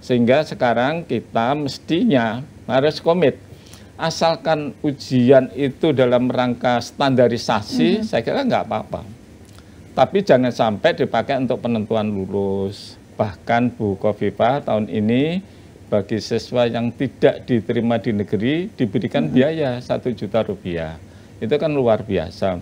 Sehingga sekarang kita mestinya harus komit. Asalkan ujian itu dalam rangka standarisasi, saya kira nggak apa-apa. Tapi jangan sampai dipakai untuk penentuan lulus. Bahkan Bu Khofifah tahun ini bagi siswa yang tidak diterima di negeri diberikan biaya 1 juta rupiah. Itu kan luar biasa.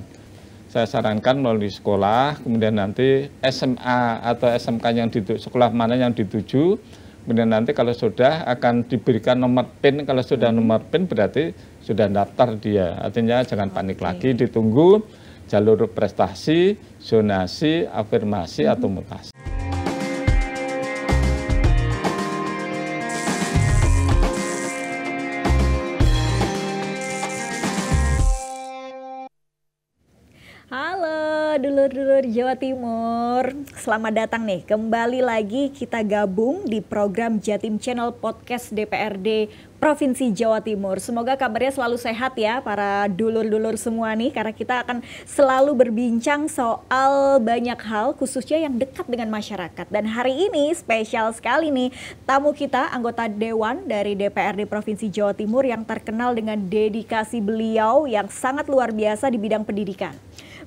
Saya sarankan melalui sekolah, kemudian nanti SMA atau SMK yang sekolah mana yang dituju, kemudian nanti kalau sudah akan diberikan nomor PIN, kalau sudah nomor PIN berarti sudah daftar dia. Artinya jangan panik lagi, ditunggu jalur prestasi, zonasi, afirmasi atau mutasi. Halo dulur-dulur Jawa Timur, selamat datang nih, kembali lagi kita gabung di program Jatim Channel Podcast DPRD Provinsi Jawa Timur. Semoga kabarnya selalu sehat ya para dulur-dulur semua nih, karena kita akan selalu berbincang soal banyak hal khususnya yang dekat dengan masyarakat. Dan hari ini spesial sekali nih, tamu kita anggota Dewan dari DPRD Provinsi Jawa Timur yang terkenal dengan dedikasi beliau yang sangat luar biasa di bidang pendidikan.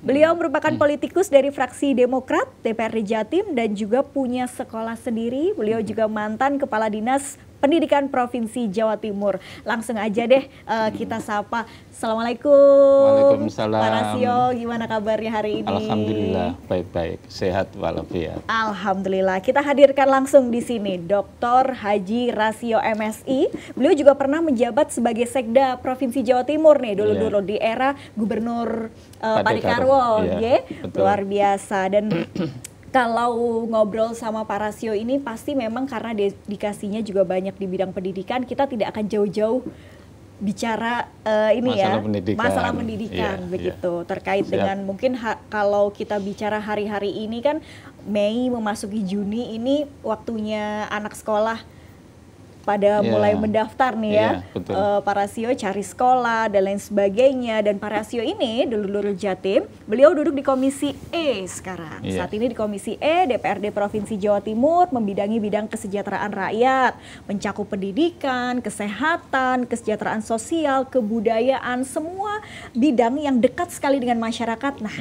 Beliau merupakan politikus dari fraksi Demokrat DPRD Jatim dan juga punya sekolah sendiri. Beliau juga mantan Kepala Dinas Pendidikan Provinsi Jawa Timur. Langsung aja deh kita sapa. Assalamualaikum. Waalaikumsalam. Pak Rasio, gimana kabarnya hari ini? Alhamdulillah baik-baik, sehat walafiat. Alhamdulillah. Kita hadirkan langsung di sini Dr. Haji Rasio MSI. Beliau juga pernah menjabat sebagai Sekda Provinsi Jawa Timur nih dulu-dulu di era Gubernur Pak Dekarwo, luar biasa. Dan kalau ngobrol sama Pak Rasio ini pasti memang karena dedikasinya juga banyak di bidang pendidikan, kita tidak akan jauh-jauh bicara masalah pendidikan begitu. Terkait dengan mungkin kalau kita bicara hari-hari ini kan Mei memasuki Juni, ini waktunya anak sekolah pada mulai mendaftar nih ya, Pak Rasio cari sekolah dan lain sebagainya. Dan Pak Rasio ini dulu Jatim, beliau duduk di Komisi E sekarang. Saat ini di Komisi E DPRD Provinsi Jawa Timur, membidangi bidang kesejahteraan rakyat, mencakup pendidikan, kesehatan, kesejahteraan sosial, kebudayaan, semua bidang yang dekat sekali dengan masyarakat. Nah,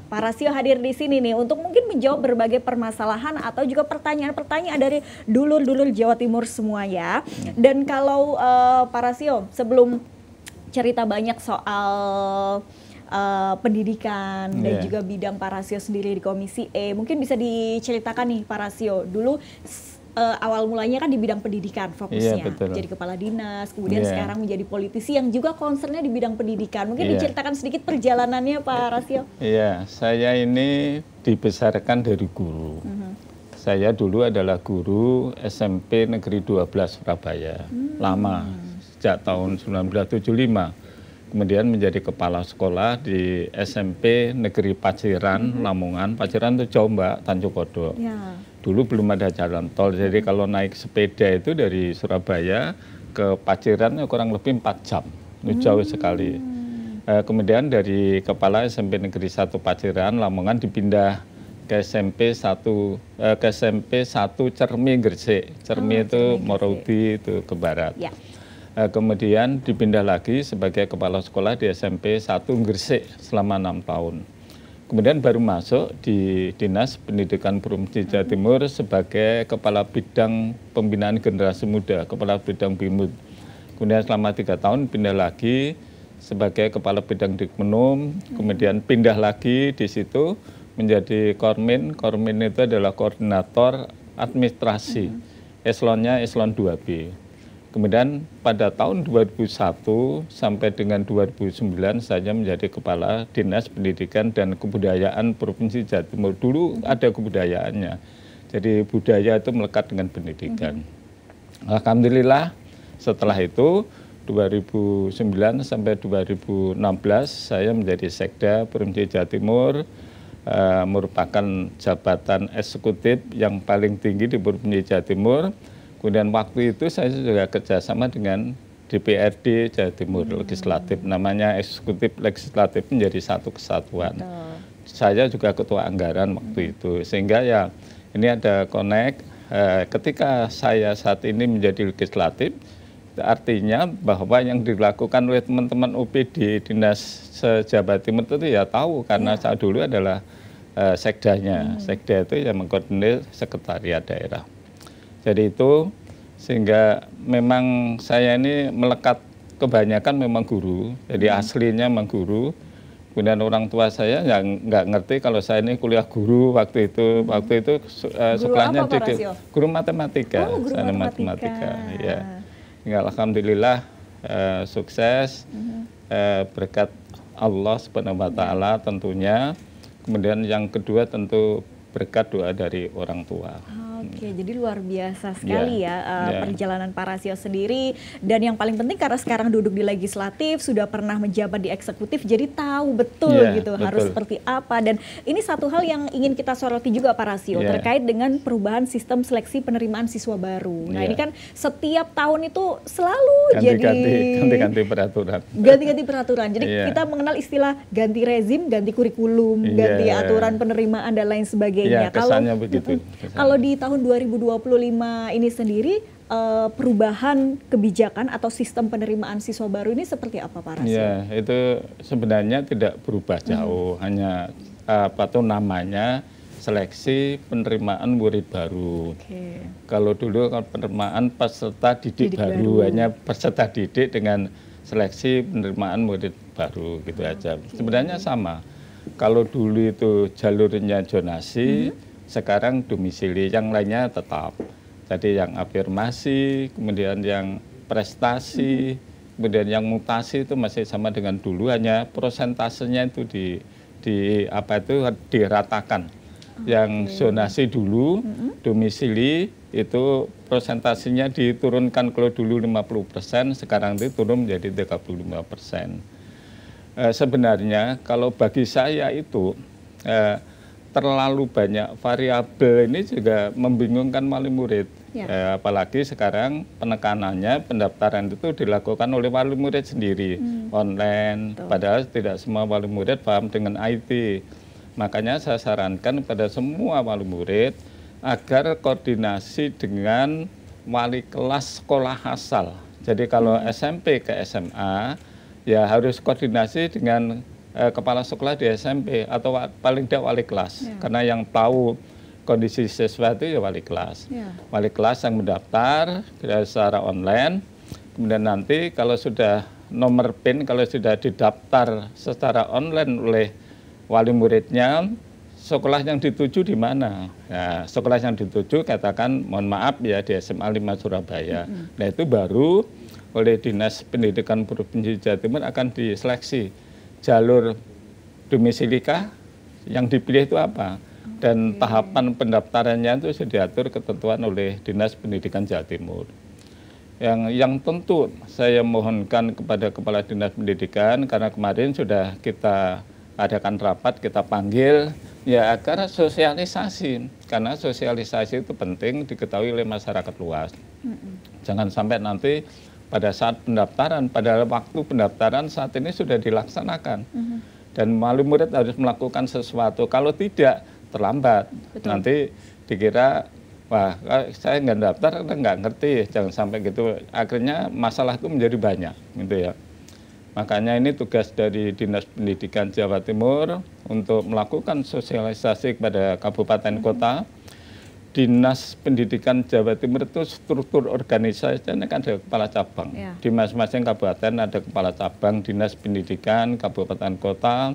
Pak Rasio hadir di sini nih untuk mungkin menjawab berbagai permasalahan atau juga pertanyaan-pertanyaan dari dulur-dulur Jawa Timur semua ya. Dan kalau Pak Rasio, sebelum cerita banyak soal pendidikan dan juga bidang Pak Rasio sendiri di Komisi E, mungkin bisa diceritakan nih Pak Rasio, dulu awal mulanya kan di bidang pendidikan fokusnya, jadi kepala dinas, kemudian sekarang menjadi politisi yang juga concernnya di bidang pendidikan. Mungkin diceritakan sedikit perjalanannya Pak Rasio. Iya, saya ini dibesarkan dari guru. Saya dulu adalah guru SMP Negeri 12 Surabaya, lama, sejak tahun 1975. Kemudian menjadi kepala sekolah di SMP Negeri Paciran, Lamongan. Paciran itu jauh Mbak, Tanjung Kodok. Dulu belum ada jalan tol, jadi kalau naik sepeda itu dari Surabaya ke Paciran kurang lebih 4 jam, itu jauh sekali. Kemudian dari kepala SMP Negeri 1 Paciran, Lamongan dipindah ke SMP 1 Cermi Gresik. Cermi itu Morodi itu ke barat. Kemudian dipindah lagi sebagai kepala sekolah di SMP 1 Gresik selama 6 tahun. Kemudian baru masuk di Dinas Pendidikan Provinsi Jawa Timur sebagai kepala bidang pembinaan generasi muda, kepala bidang BIMUD. Kemudian selama 3 tahun pindah lagi sebagai kepala bidang Dikmenum, kemudian pindah lagi di situ menjadi Kormin. Kormin itu adalah koordinator administrasi, eselonnya eselon 2B. Kemudian pada tahun 2001 sampai dengan 2009 saya menjadi Kepala Dinas Pendidikan dan Kebudayaan Provinsi Jawa Timur. Dulu ada kebudayaannya, jadi budaya itu melekat dengan pendidikan. Alhamdulillah setelah itu 2009 sampai 2016 saya menjadi Sekda Provinsi Jawa Timur, merupakan jabatan eksekutif yang paling tinggi di Provinsi Jawa Timur. Kemudian waktu itu saya juga kerjasama dengan DPRD Jawa Timur legislatif, namanya eksekutif legislatif menjadi satu kesatuan. Saya juga ketua anggaran waktu itu, sehingga ya ini ada connect, ketika saya saat ini menjadi legislatif, artinya bahwa yang dilakukan oleh teman-teman UPD Dinas Jawa Timur itu ya tahu, karena saya dulu adalah sekdanya. Sekda itu yang mengkoordinir sekretariat daerah. Jadi itu sehingga memang saya ini melekat kebanyakan memang guru, jadi aslinya memang guru. Kemudian orang tua saya yang nggak ngerti kalau saya ini kuliah guru waktu itu. Waktu itu sekolahnya di guru matematika. Oh, guru matematika. Ya. Alhamdulillah sukses berkat Allah Subhanahu wa taala tentunya. Kemudian yang kedua tentu berkat doa dari orang tua. Oke, jadi luar biasa sekali perjalanan Pak Rasio sendiri. Dan yang paling penting karena sekarang duduk di legislatif, sudah pernah menjabat di eksekutif, jadi tahu betul gitu harus seperti apa. Dan ini satu hal yang ingin kita soroti juga Pak Rasio, terkait dengan perubahan sistem seleksi penerimaan siswa baru. Nah ini kan setiap tahun itu selalu ganti-ganti peraturan. Ganti-ganti peraturan. Jadi kita mengenal istilah ganti rezim, ganti kurikulum, ganti aturan penerimaan dan lain sebagainya. Kesannya begitu. Kalau di tahun 2025 ini sendiri perubahan kebijakan atau sistem penerimaan siswa baru ini seperti apa Pak Rasio? Ya, itu sebenarnya tidak berubah jauh, hanya namanya seleksi penerimaan murid baru. Kalau dulu penerimaan peserta didik baru, hanya peserta didik dengan seleksi penerimaan murid baru gitu aja. Sebenarnya sama. Kalau dulu itu jalurnya zonasi, sekarang domisili, yang lainnya tetap. Jadi yang afirmasi, kemudian yang prestasi, kemudian yang mutasi itu masih sama dengan dulu, hanya prosentasenya itu diratakan. Yang zonasi dulu, domisili itu prosentasenya diturunkan, kalau dulu 50%, sekarang itu turun menjadi 35%. Sebenarnya kalau bagi saya itu terlalu banyak variabel ini juga membingungkan wali murid. Apalagi sekarang penekanannya pendaftaran itu dilakukan oleh wali murid sendiri, online. Padahal tidak semua wali murid paham dengan IT. Makanya saya sarankan kepada semua wali murid agar koordinasi dengan wali kelas sekolah asal. Jadi kalau SMP ke SMA ya harus koordinasi dengan kepala sekolah di SMP atau paling tidak wali kelas, karena yang tahu kondisi siswa itu ya wali kelas. Wali kelas yang mendaftar secara online, kemudian nanti kalau sudah nomor PIN, kalau sudah didaftar secara online oleh wali muridnya, sekolah yang dituju di mana? Nah, sekolah yang dituju katakan mohon maaf ya di SMA 5 Surabaya. Nah itu baru oleh Dinas Pendidikan Provinsi Jawa Timur akan diseleksi jalur domisilika yang dipilih itu apa, dan tahapan pendaftarannya itu sudah diatur ketentuan oleh Dinas Pendidikan Jawa Timur. Yang tentu saya mohonkan kepada Kepala Dinas Pendidikan, karena kemarin sudah kita adakan rapat, kita panggil ya agar sosialisasi, karena sosialisasi itu penting diketahui oleh masyarakat luas. Jangan sampai nanti pada saat pendaftaran, pada waktu pendaftaran saat ini sudah dilaksanakan. Dan wali murid harus melakukan sesuatu, kalau tidak terlambat. Nanti dikira, wah saya nggak daftar, nggak ngerti, jangan sampai gitu. Akhirnya masalah itu menjadi banyak, gitu ya. Makanya ini tugas dari Dinas Pendidikan Jawa Timur untuk melakukan sosialisasi kepada kabupaten kota. Dinas Pendidikan Jawa Timur itu struktur organisasinya kan ada kepala cabang. Di masing-masing kabupaten ada kepala cabang Dinas Pendidikan kabupaten kota.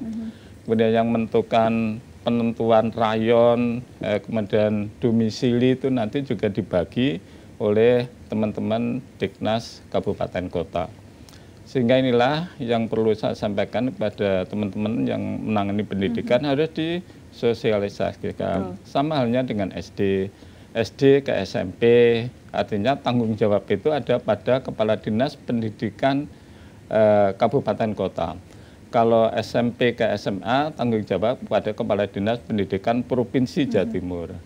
Kemudian yang menentukan penentuan rayon, kemudian domisili itu nanti juga dibagi oleh teman-teman Diknas kabupaten kota. Sehingga inilah yang perlu saya sampaikan kepada teman-teman yang menangani pendidikan, harus disosialisasikan. Sama halnya dengan SD ke SMP, artinya tanggung jawab itu ada pada Kepala Dinas Pendidikan Kabupaten Kota. Kalau SMP ke SMA, tanggung jawab pada Kepala Dinas Pendidikan Provinsi Jawa Timur.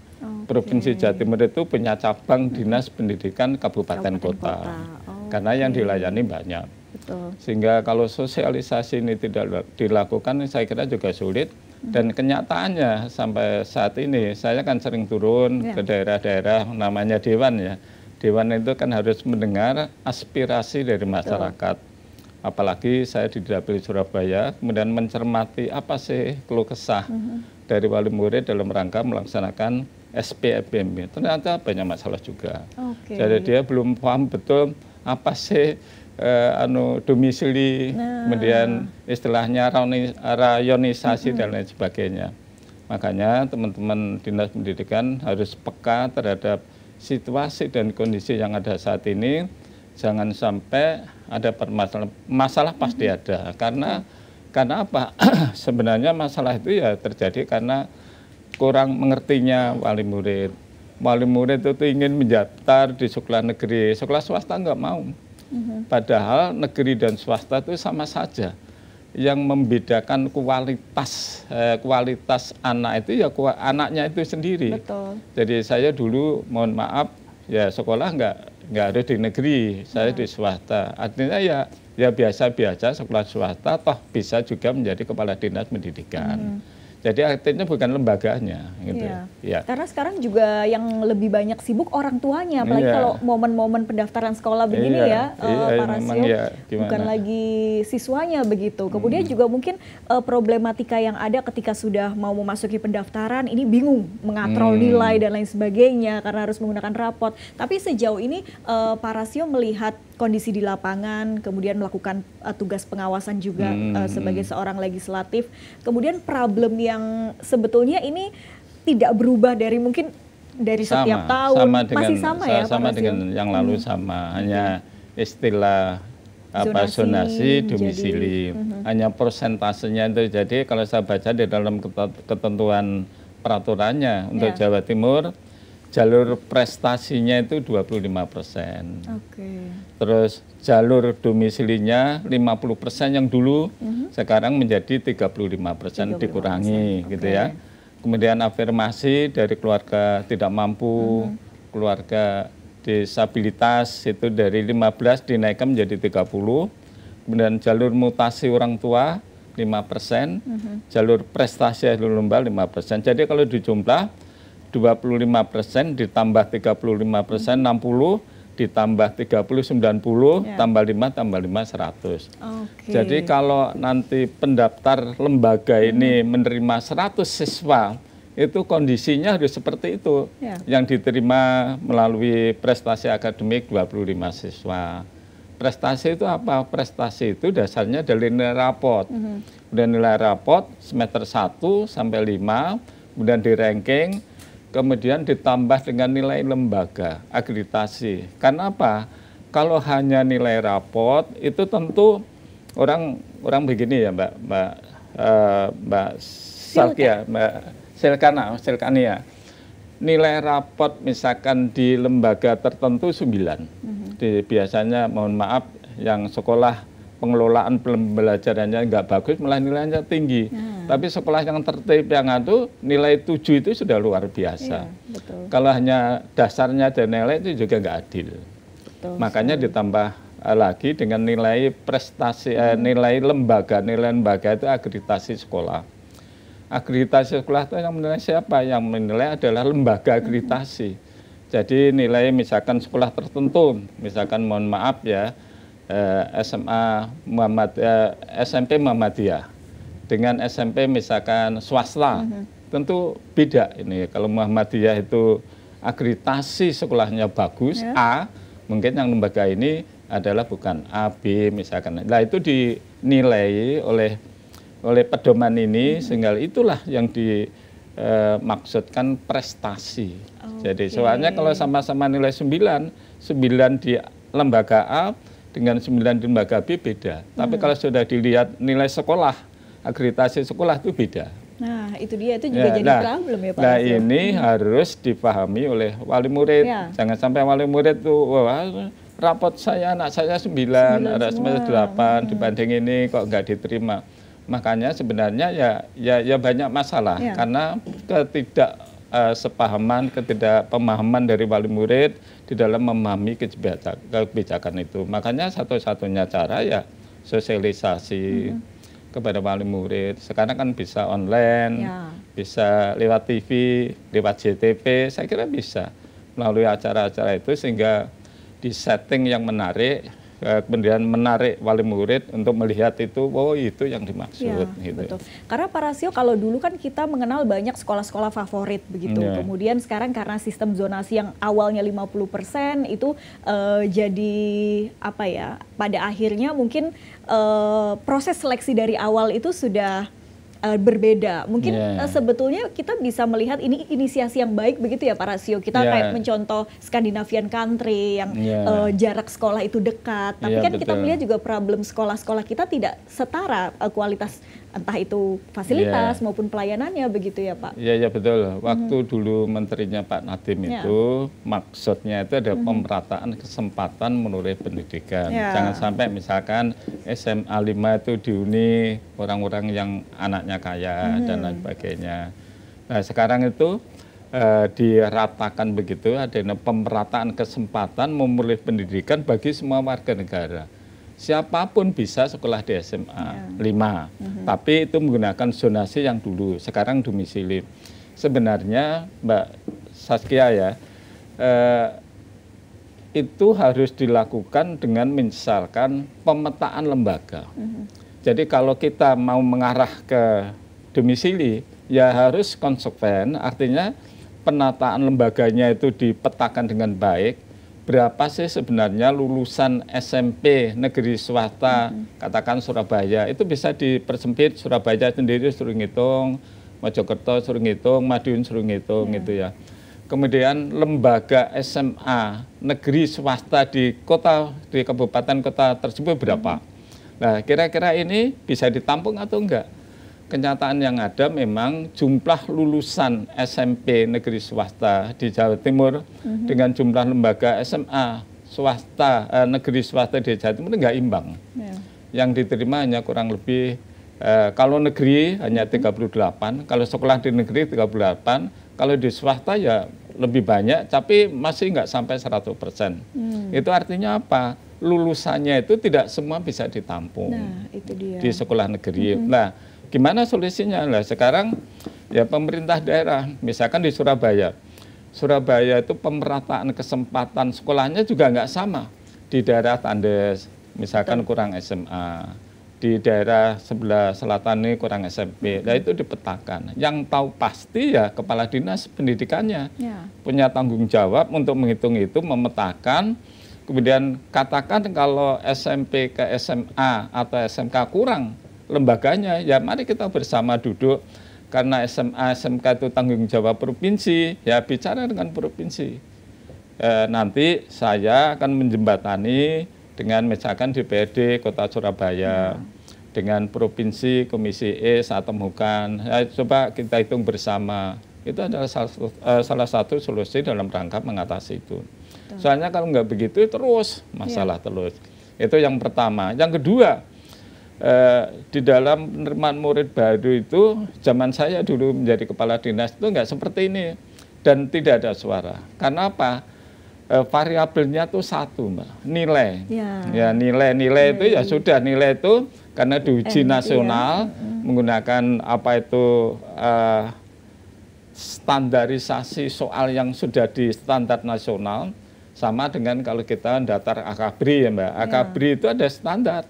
Provinsi Jawa Timur itu punya cabang Dinas Pendidikan Kabupaten Kota. Karena yang dilayani banyak. Sehingga kalau sosialisasi ini tidak dilakukan, saya kira juga sulit. Dan kenyataannya sampai saat ini saya kan sering turun ke daerah-daerah namanya dewan ya. Dewan itu kan harus mendengar aspirasi dari masyarakat. Apalagi saya di Dapil Surabaya, kemudian mencermati apa sih keluh kesah dari wali murid dalam rangka melaksanakan SPMB. Ternyata banyak masalah juga. Jadi dia belum paham betul apa sih domisili, kemudian istilahnya rayonisasi dan lain sebagainya. Makanya teman-teman Dinas Pendidikan harus peka terhadap situasi dan kondisi yang ada saat ini. Jangan sampai ada permasalahan, masalah pasti ada. Karena apa? Sebenarnya masalah itu ya terjadi karena kurang mengertinya wali murid. Wali murid itu ingin mendaftar di sekolah negeri, sekolah swasta nggak mau. Padahal negeri dan swasta itu sama saja. Yang membedakan kualitas anak itu ya anaknya itu sendiri. Betul. Jadi saya dulu mohon maaf ya sekolah nggak ada di negeri, saya di swasta. Artinya ya biasa-biasa sekolah swasta toh bisa juga menjadi kepala dinas pendidikan. Jadi artinya bukan lembaganya gitu. Ya. Karena sekarang juga yang lebih banyak sibuk orang tuanya, apalagi kalau momen-momen pendaftaran sekolah begini Pak Rasio, bukan lagi siswanya begitu. Kemudian juga mungkin problematika yang ada ketika sudah mau memasuki pendaftaran, ini bingung mengatrol nilai dan lain sebagainya karena harus menggunakan rapot. Tapi sejauh ini Pak Rasio melihat kondisi di lapangan, kemudian melakukan tugas pengawasan juga sebagai seorang legislatif. Kemudian problem yang sebetulnya ini tidak berubah dari mungkin dari setiap tahun, masih sama ya Pak Rasio? Sama dengan yang lalu sama, hanya istilah zonasi domisili, hanya persentasenya itu. Jadi kalau saya baca di dalam ketentuan peraturannya untuk Jawa Timur, jalur prestasinya itu 25%. Terus jalur domisilinya 50% yang dulu sekarang menjadi 35% dikurangi gitu ya. Kemudian afirmasi dari keluarga tidak mampu, keluarga disabilitas itu dari 15 dinaikkan menjadi 30. Kemudian jalur mutasi orang tua 5%, jalur prestasi akhir lomba 5%. Jadi kalau dijumlah 25% ditambah 35%, 60 ditambah 30, 90, tambah 5, 100. Jadi kalau nanti pendaftar lembaga ini menerima 100 siswa, itu kondisinya harus seperti itu. Yang diterima melalui prestasi akademik 25 siswa. Prestasi itu apa? Prestasi itu dasarnya dari nilai rapot. Kemudian nilai rapot semester 1 sampai 5, kemudian di ranking, kemudian ditambah dengan nilai lembaga akreditasi. Karena apa? Kalau hanya nilai rapot itu tentu orang begini ya Mbak Salkia, Mbak Silkania. Nilai rapot misalkan di lembaga tertentu 9. Biasanya mohon maaf yang sekolah pengelolaan pembelajarannya nggak bagus, malah nilainya tinggi. Tapi sekolah yang tertib yang itu nilai 7 itu sudah luar biasa. Kalau hanya dasarnya dan nilai itu juga nggak adil. Makanya ditambah lagi dengan nilai prestasi, nilai lembaga itu akreditasi sekolah. Akreditasi sekolah itu yang menilai siapa? Yang menilai adalah lembaga akreditasi. Jadi nilai misalkan sekolah tertentu, misalkan mohon maaf ya, SMP Muhammadiyah dengan SMP misalkan swasta tentu beda ini. Kalau Muhammadiyah itu akreditasi sekolahnya bagus A, mungkin yang lembaga ini adalah bukan A, B misalkan. Nah itu dinilai oleh pedoman ini sehingga itulah yang dimaksudkan prestasi. Jadi soalnya kalau sama-sama nilai 9 di lembaga A dengan 9 di lembaga B beda. Tapi kalau sudah dilihat nilai sekolah, akreditasi sekolah itu beda. Nah, itu dia, itu juga jadi problem ya Pak. Nah, ini harus dipahami oleh wali murid. Jangan sampai wali murid itu, wah, rapot saya, anak saya 9 ada 8 dibanding ini kok nggak diterima. Makanya sebenarnya ya banyak masalah karena ketidaksepahaman, ketidakpemahaman dari wali murid di dalam memahami kebijakan itu. Makanya satu-satunya cara ya sosialisasi. kepada wali murid. Sekarang kan bisa online, bisa lewat TV, lewat JTP, saya kira bisa melalui acara-acara itu sehingga di setting yang menarik, kemudian menarik wali murid untuk melihat itu, oh itu yang dimaksud. Gitu. Betul. Karena Pak Rasio kalau dulu kan kita mengenal banyak sekolah-sekolah favorit begitu. Kemudian sekarang karena sistem zonasi yang awalnya 50% itu jadi apa ya? Pada akhirnya mungkin proses seleksi dari awal itu sudah berbeda. Mungkin sebetulnya kita bisa melihat ini inisiasi yang baik begitu ya Pak Rasio. Kita kayak mencontoh Scandinavian country yang jarak sekolah itu dekat. Tapi kan kita melihat juga problem sekolah-sekolah kita tidak setara kualitas entah itu fasilitas maupun pelayanannya begitu ya Pak. Iya betul. Waktu dulu menterinya Pak Nadiem itu maksudnya itu ada pemerataan kesempatan menurut pendidikan. Jangan sampai misalkan SMA 5 itu dihuni orang-orang yang anaknya kaya dan lain sebagainya. Nah sekarang itu diratakan begitu, ada pemerataan kesempatan memulai pendidikan bagi semua warga negara. Siapapun bisa sekolah di SMA 5, tapi itu menggunakan zonasi yang dulu, sekarang domisili. Sebenarnya Mbak Saskia ya, itu harus dilakukan dengan misalkan pemetaan lembaga. Jadi kalau kita mau mengarah ke domisili, ya harus konsekuen, artinya penataan lembaganya itu dipetakan dengan baik. Berapa sih sebenarnya lulusan SMP negeri swasta, katakan Surabaya, itu bisa dipersempit, Surabaya sendiri suruh ngitung, Mojokerto suruh ngitung, Madiun suruh ngitung gitu ya. Kemudian lembaga SMA negeri swasta di kota, di kabupaten kota tersebut berapa? Nah kira-kira ini bisa ditampung atau enggak? Kenyataan yang ada memang jumlah lulusan SMP negeri swasta di Jawa Timur dengan jumlah lembaga SMA swasta negeri swasta di Jawa Timur enggak imbang. Yang diterima hanya kurang lebih kalau negeri hanya 38, kalau sekolah di negeri 38, kalau di swasta ya lebih banyak tapi masih enggak sampai 100%. Itu artinya apa? Lulusannya itu tidak semua bisa ditampung itu dia. Di sekolah negeri. Nah, gimana solusinya? Nah, sekarang ya pemerintah daerah, misalkan di Surabaya. Surabaya itu pemerataan kesempatan sekolahnya juga nggak sama. Di daerah Tandes, misalkan kurang SMA. Di daerah sebelah selatan ini kurang SMP. Nah, itu dipetakan. Yang tahu pasti ya kepala dinas pendidikannya. Punya tanggung jawab untuk menghitung itu, memetakan. Kemudian katakan kalau SMP ke SMA atau SMK kurang lembaganya, ya mari kita bersama duduk, karena SMA, SMK itu tanggung jawab provinsi, ya bicara dengan provinsi. Nanti saya akan menjembatani dengan misalkan DPRD Kota Surabaya, dengan provinsi, Komisi E, saat temukan, ya, coba kita hitung bersama. Itu adalah salah satu solusi dalam rangka mengatasi itu. Soalnya kalau nggak begitu terus masalah terus. Itu yang pertama. Yang kedua, di dalam penerimaan murid baru itu, zaman saya dulu menjadi kepala dinas itu nggak seperti ini dan tidak ada suara. Karena apa? Variabelnya tuh satu, Mbak, nilai. Ya nilai itu ya sudah, nilai itu karena diuji nasional menggunakan apa itu standarisasi soal yang sudah di standar nasional, sama dengan kalau kita daftar Akabri ya Mbak. Akabri itu ada standar.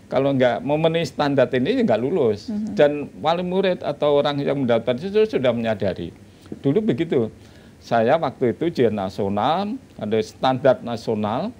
Kalau nggak memenuhi standar ini nggak lulus. Dan wali murid atau orang yang mendaftar itu sudah menyadari. Dulu begitu. Saya waktu itu ujian nasional, ada standar nasional,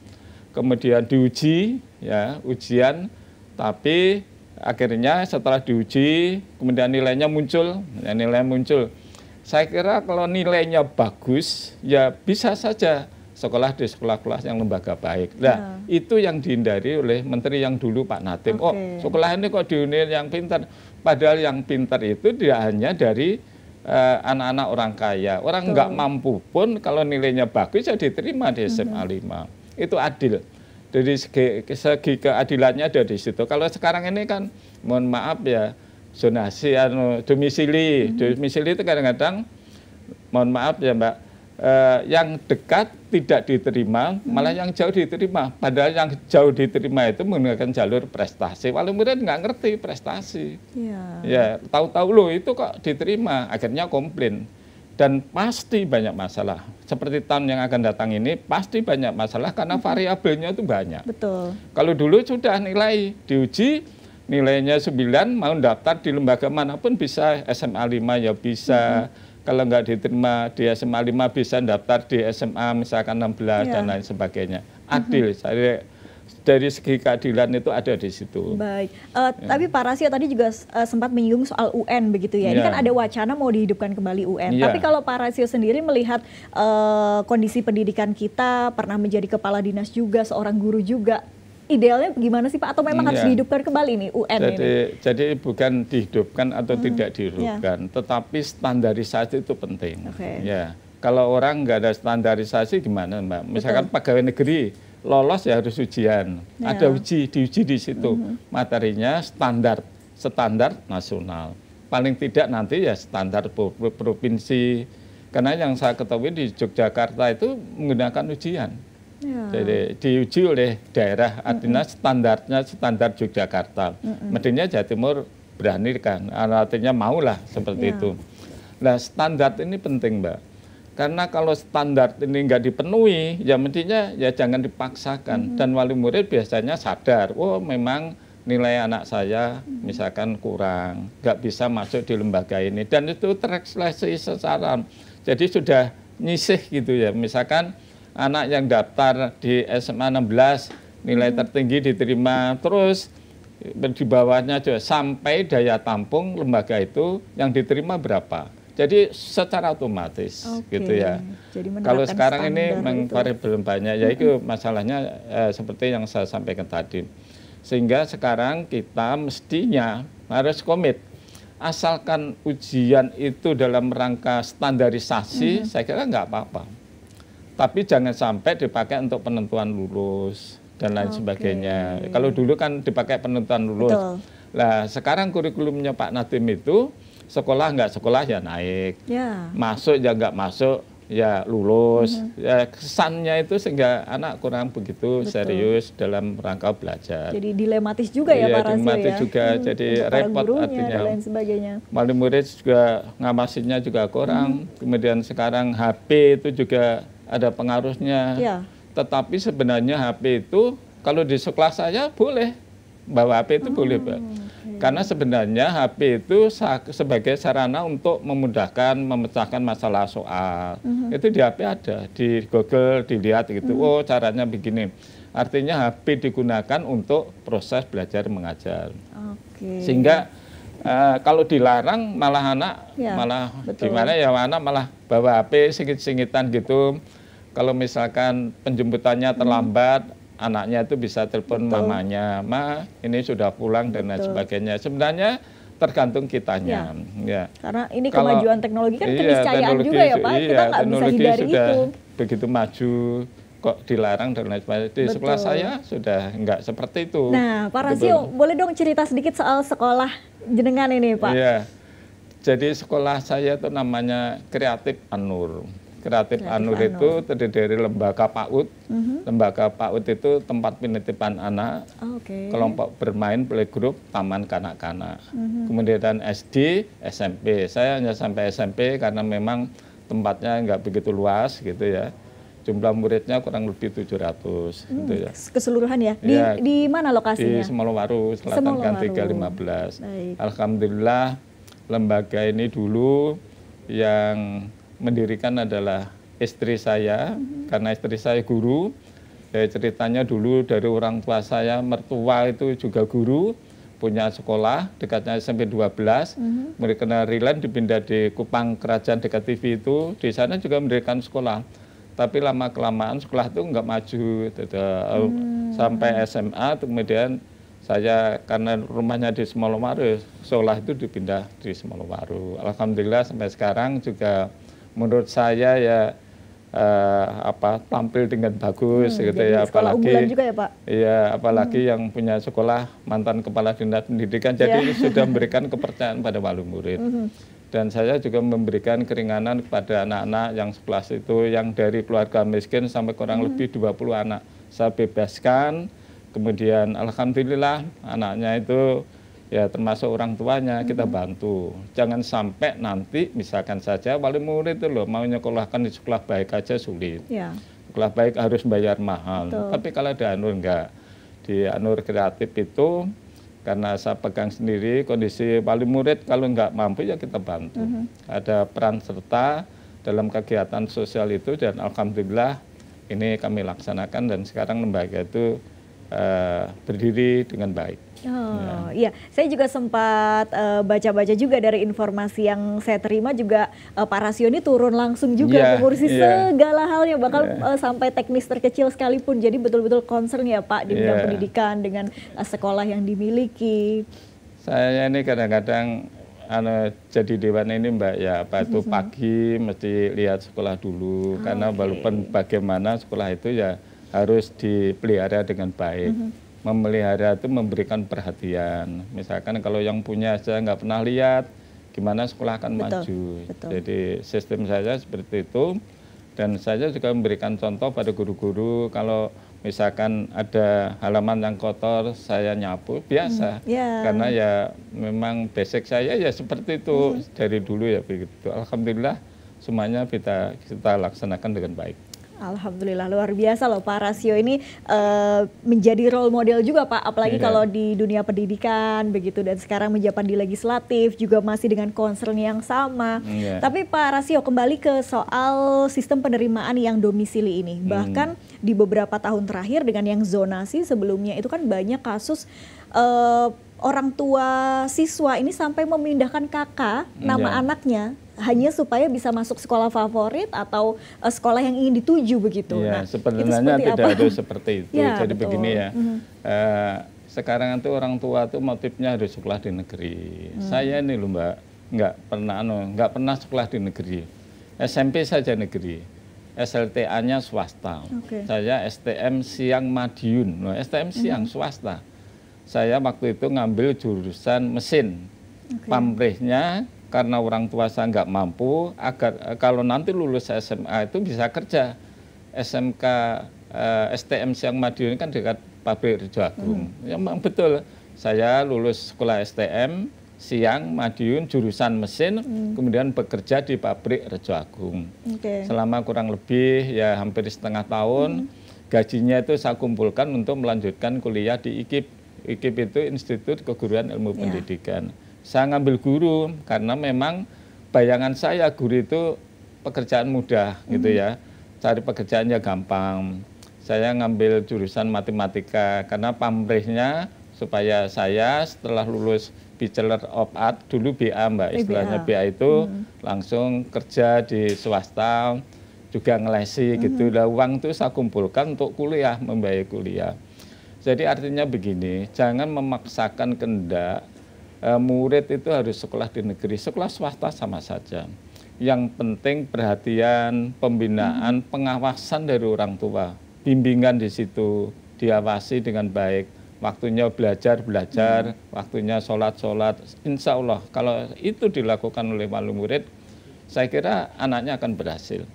kemudian diuji, ya ujian, tapi akhirnya setelah diuji, kemudian nilainya muncul, ya, nilai muncul. Saya kira kalau nilainya bagus, ya bisa saja sekolah di sekolah-sekolah yang lembaga baik. Nah, itu yang dihindari oleh menteri yang dulu Pak Nadiem. Oh, sekolah ini kok diunir yang pintar. Padahal yang pintar itu tidak hanya dari anak-anak orang kaya. Orang nggak mampu pun kalau nilainya bagus ya diterima di SMA 5. Itu adil. Dari segi keadilannya ada di situ. Kalau sekarang ini kan, mohon maaf ya, zonasi domisili. Domisili itu kadang-kadang, mohon maaf ya Mbak, yang dekat tidak diterima, malah yang jauh diterima. Padahal yang jauh diterima itu menggunakan jalur prestasi. Wali murid nggak ngerti prestasi. Ya, tahu-tahu loh itu kok diterima, akhirnya komplain. Dan pasti banyak masalah. Seperti tahun yang akan datang ini, pasti banyak masalah karena variabelnya itu banyak. Betul. Kalau dulu sudah nilai diuji, nilainya 9, mau daftar di lembaga manapun bisa, SMA 5 ya bisa. Kalau nggak diterima di SMA 5 bisa daftar di SMA misalkan 16 dan lain sebagainya. Adil, dari segi keadilan itu ada di situ. Baik, tapi Pak Rasio tadi juga sempat menyinggung soal UN begitu ya. Ini kan ada wacana mau dihidupkan kembali UN. Tapi kalau Pak Rasio sendiri melihat kondisi pendidikan kita, pernah menjadi kepala dinas juga, seorang guru juga, idealnya gimana sih Pak? Atau memang harus dihidupkan kembali nih UN ini? Jadi bukan dihidupkan atau tidak dihidupkan, tetapi standarisasi itu penting. Ya, kalau orang nggak ada standarisasi gimana Mbak? Misalkan pegawai negeri lolos ya harus ujian, ada diuji di situ, materinya standar nasional. Paling tidak nanti ya standar provinsi. Karena yang saya ketahui di Yogyakarta itu menggunakan ujian. Jadi diuji oleh daerah, artinya standarnya standar Yogyakarta. Mestinya Jawa Timur berani kan, artinya maulah seperti itu. Nah standar ini penting Mbak, karena kalau standar ini nggak dipenuhi, ya mestinya ya jangan dipaksakan. Dan wali murid biasanya sadar, oh memang nilai anak saya misalkan kurang, nggak bisa masuk di lembaga ini. Dan itu terekspresi secara, jadi sudah nyisih gitu ya, misalkan anak yang daftar di SMA 16 nilai tertinggi diterima, terus di bawahnya juga sampai daya tampung lembaga itu yang diterima berapa. Jadi secara otomatis gitu ya. Kalau sekarang ini variabel banyak, ya itu masalahnya seperti yang saya sampaikan tadi. Sehingga sekarang kita mestinya harus komit. Asalkan ujian itu dalam rangka standarisasi, saya kira nggak apa-apa. Tapi jangan sampai dipakai untuk penentuan lulus dan lain sebagainya. Kalau dulu kan dipakai penentuan lulus. Nah sekarang kurikulumnya Pak Nadiem itu sekolah nggak sekolah ya naik, masuk ya nggak masuk ya lulus. Ya, kesannya itu sehingga anak kurang begitu serius dalam rangka belajar. Jadi dilematis juga ya Pak Rasio ya. Dilematis juga, jadi repot artinya. Dan lain sebagainya. Wali murid juga ngawasinya juga kurang. Kemudian sekarang HP itu juga ada pengaruhnya, tetapi sebenarnya HP itu kalau di sekolah saya boleh bawa HP itu boleh Pak, karena sebenarnya HP itu sebagai sarana untuk memudahkan memecahkan masalah soal. Itu di HP ada, di Google dilihat gitu, oh caranya begini. Artinya HP digunakan untuk proses belajar mengajar, sehingga kalau dilarang malah anak malah gimana ya, anak malah bawa HP singit-singitan gitu. Kalau misalkan penjemputannya terlambat, anaknya itu bisa telepon mamanya, Ma ini sudah pulang dan lain sebagainya. Sebenarnya tergantung kitanya. Ya. Karena ini kemajuan teknologi kan keniscayaan juga ya Pak, kita nggak bisa hindari sudah itu. Begitu maju, kok dilarang dan lain sebagainya. Di sekolah saya sudah nggak seperti itu. Nah Pak Rasio, boleh dong cerita sedikit soal sekolah jenengan ini Pak? Iya, jadi sekolah saya itu namanya Kreatif An-Nur. Kreatif An-Nur itu terdiri dari lembaga PAUD. Lembaga PAUD itu tempat penitipan anak, kelompok bermain, playgroup, taman kanak-kanak. Kemudian SD, SMP. Saya hanya sampai SMP karena memang tempatnya nggak begitu luas gitu ya. Jumlah muridnya kurang lebih 700 gitu ya. Keseluruhan ya? Di mana lokasinya? Di Semolowaru, Selatan Gang 315. Alhamdulillah lembaga ini dulu yang mendirikan adalah istri saya, karena istri saya guru. Ceritanya dulu dari orang tua saya, mertua itu juga guru, punya sekolah dekatnya SMP 12. Mereka Rilan dipindah di Kupang Kerajaan dekat TV itu, di sana juga mendirikan sekolah. Tapi lama-kelamaan sekolah itu nggak maju, sampai SMA. Kemudian saya karena rumahnya di Semolowaru, sekolah itu dipindah di Semolowaru. Alhamdulillah sampai sekarang juga menurut saya ya tampil dengan bagus gitu ya, apalagi juga ya Pak. Iya, apalagi yang punya sekolah mantan kepala dinas pendidikan, jadi sudah memberikan kepercayaan pada wali murid. Dan saya juga memberikan keringanan kepada anak-anak yang sekelas itu, yang dari keluarga miskin sampai kurang lebih 20 anak. Saya bebaskan, kemudian alhamdulillah anaknya itu ya termasuk orang tuanya kita bantu. Jangan sampai nanti misalkan saja wali murid itu loh mau nyekolahkan di sekolah baik aja sulit. Ya. Sekolah baik harus bayar mahal. Betul. Tapi kalau di Anur enggak. Di Anur Kreatif itu karena saya pegang sendiri kondisi wali murid kalau nggak mampu ya kita bantu. Ada peran serta dalam kegiatan sosial itu dan alhamdulillah ini kami laksanakan dan sekarang lembaga itu berdiri dengan baik. Oh iya, saya juga sempat baca-baca juga dari informasi yang saya terima juga Pak Rasio ini turun langsung juga mengurusi segala halnya, bahkan sampai teknis terkecil sekalipun. Jadi betul-betul concern ya Pak di bidang pendidikan dengan sekolah yang dimiliki. Saya ini kadang-kadang jadi dewan ini Mbak ya, Pak itu pagi mesti lihat sekolah dulu karena walaupun bagaimana sekolah itu ya harus dipelihara dengan baik. Memelihara itu memberikan perhatian. Misalkan kalau yang punya saya nggak pernah lihat, gimana sekolah akan maju. Jadi sistem saya seperti itu. Dan saya juga memberikan contoh pada guru-guru kalau misalkan ada halaman yang kotor, saya nyapu biasa. Karena ya memang basic saya ya seperti itu dari dulu ya begitu. Alhamdulillah semuanya kita laksanakan dengan baik. Alhamdulillah luar biasa loh Pak Rasio ini menjadi role model juga Pak, apalagi kalau di dunia pendidikan begitu dan sekarang menjabat di legislatif juga masih dengan concern yang sama. Tapi Pak Rasio kembali ke soal sistem penerimaan yang domisili ini, bahkan di beberapa tahun terakhir dengan yang zonasi sebelumnya itu kan banyak kasus orang tua siswa ini sampai memindahkan kakak nama anaknya hanya supaya bisa masuk sekolah favorit atau sekolah yang ingin dituju begitu. Nah, sebenarnya tidak ada seperti itu. Jadi betul. Begini ya, sekarang itu orang tua tuh motifnya harus sekolah di negeri. Saya ini loh Mbak, nggak pernah sekolah di negeri. SMP saja negeri, SLTA-nya swasta. Saya STM Siang Madiun, STM Siang swasta. Saya waktu itu ngambil jurusan mesin, pamrihnya karena orang tua saya nggak mampu, agar kalau nanti lulus SMA itu bisa kerja. SMK STM Siang Madiun kan dekat pabrik Rejo Agung. Ya memang betul, saya lulus sekolah STM Siang Madiun jurusan mesin, kemudian bekerja di pabrik Rejo Agung. Selama kurang lebih ya hampir setengah tahun, gajinya itu saya kumpulkan untuk melanjutkan kuliah di IKIP. IKIP itu Institut Keguruan Ilmu Pendidikan. Saya ngambil guru karena memang bayangan saya guru itu pekerjaan mudah gitu ya. Cari pekerjaannya gampang. Saya ngambil jurusan matematika karena pamrihnya supaya saya setelah lulus Bachelor of Art, dulu BA Mbak, istilahnya BA itu langsung kerja di swasta, juga ngelesi gitu. Lah uang itu saya kumpulkan untuk kuliah, membayar kuliah. Jadi artinya begini, jangan memaksakan kehendak murid itu harus sekolah di negeri, sekolah swasta sama saja. Yang penting perhatian, pembinaan, pengawasan dari orang tua, bimbingan di situ, diawasi dengan baik. Waktunya belajar, waktunya sholat. Insya Allah kalau itu dilakukan oleh wali murid, saya kira anaknya akan berhasil.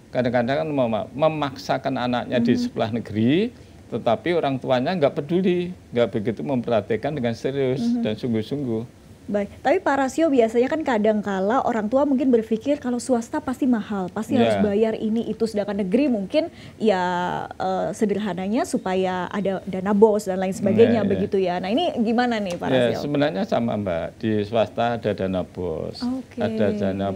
Kadang-kadang memaksakan anaknya di sekolah negeri, tetapi orang tuanya nggak peduli, nggak begitu memperhatikan dengan serius dan sungguh-sungguh. Baik, tapi Pak Rasio biasanya kan kadang-kala orang tua mungkin berpikir kalau swasta pasti mahal, pasti harus bayar ini itu, sedangkan negeri mungkin ya sederhananya supaya ada dana BOS dan lain sebagainya begitu ya. Nah ini gimana nih Pak Rasio? Sebenarnya sama Mbak, di swasta ada dana BOS, ada dana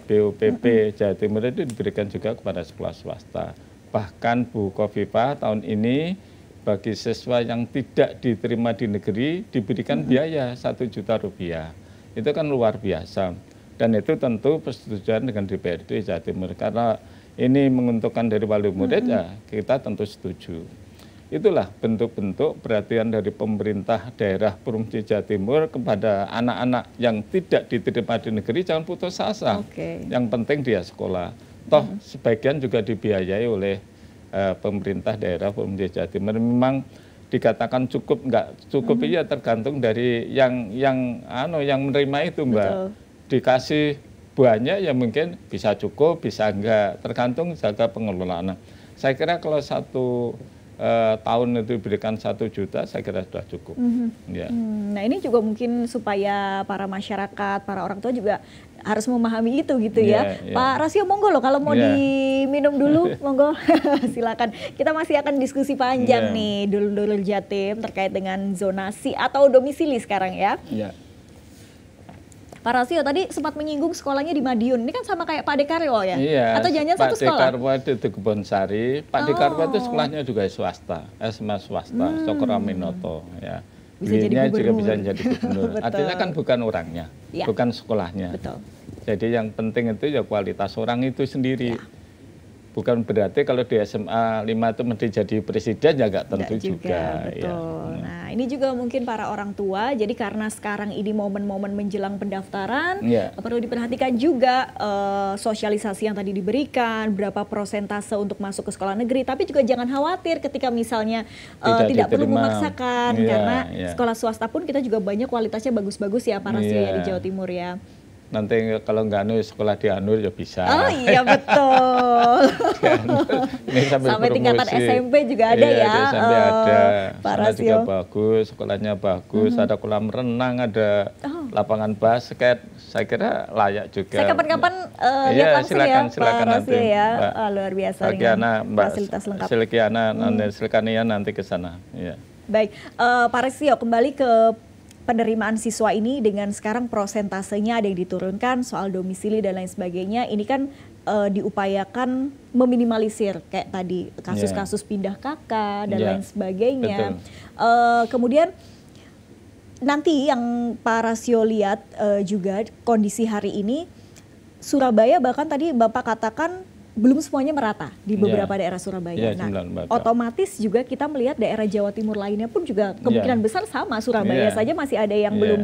BOPP, Jawa Timur itu diberikan juga kepada sekolah swasta. Bahkan Bu Kofifa tahun ini bagi siswa yang tidak diterima di negeri diberikan biaya 1 juta rupiah. Itu kan luar biasa. Dan itu tentu persetujuan dengan DPRD Jawa Timur. Karena ini menguntungkan dari wali murid ya kita tentu setuju. Itulah bentuk-bentuk perhatian dari pemerintah daerah Provinsi Jawa Timur kepada anak-anak yang tidak diterima di negeri, jangan putus asa. Yang penting dia sekolah. Toh sebagian juga dibiayai oleh pemerintah daerah Provinsi Jawa Timur. Memang dikatakan cukup nggak cukup, iya tergantung dari yang menerima itu Mbak. dikasih banyak ya mungkin bisa cukup, bisa enggak, tergantung jaga pengelolaan. Saya kira kalau satu tahun itu diberikan 1 juta, saya kira sudah cukup. Ya. Nah ini juga mungkin supaya para masyarakat, para orang tua juga harus memahami itu gitu ya. Pak Rasio, monggo loh kalau mau diminum dulu, monggo silakan. Kita masih akan diskusi panjang nih Dulur-dulur Jatim terkait dengan zonasi atau domisili sekarang ya. Pak Rasio tadi sempat menyinggung sekolahnya di Madiun. Ini kan sama kayak Pak Dekarwo ya? Iya, atau jangan satu sekolah? Pak Dekarwo di Kebonsari. Pak Dekarwo itu sekolahnya juga swasta, SMA swasta, Cokroaminoto. Ya. Beliaunya juga bisa menjadi gubernur. Artinya kan bukan orangnya, bukan sekolahnya. Betul. Jadi yang penting itu ya kualitas orang itu sendiri. Bukan berarti kalau di SMA 5 itu mesti jadi presiden ya nggak tentu juga. Betul. Nah ini juga mungkin para orang tua, jadi karena sekarang ini momen-momen menjelang pendaftaran, perlu diperhatikan juga sosialisasi yang tadi diberikan, berapa prosentase untuk masuk ke sekolah negeri, tapi juga jangan khawatir ketika misalnya tidak perlu memaksakan, karena sekolah swasta pun kita juga banyak kualitasnya bagus-bagus ya Pak Rasio ya di Jawa Timur ya. Nanti kalau nggak sekolah di Anur ya bisa. Oh iya betul. Ini sampai tingkatan SMP juga ada ya. SMP ada. Pak Rasio juga bagus, sekolahnya bagus, ada kolam renang, ada lapangan basket. Saya kira layak juga. Saya kapan-kapan lihat langsung silakan, ya silakan Pak nanti, Rasio ya. Mbak Luar biasa Silkiana, Mbak fasilitas lengkap. Silkiana nanti ke sana. Ya. Baik, Pak Rasio kembali ke penerimaan siswa ini dengan sekarang prosentasenya ada yang diturunkan soal domisili dan lain sebagainya. Ini kan diupayakan meminimalisir kayak tadi kasus-kasus pindah kakak dan lain sebagainya. Kemudian nanti yang Pak Rasio lihat juga kondisi hari ini Surabaya bahkan tadi Bapak katakan belum semuanya merata di beberapa daerah Surabaya. Nah, otomatis juga kita melihat daerah Jawa Timur lainnya pun juga kemungkinan besar sama. Surabaya saja masih ada yang belum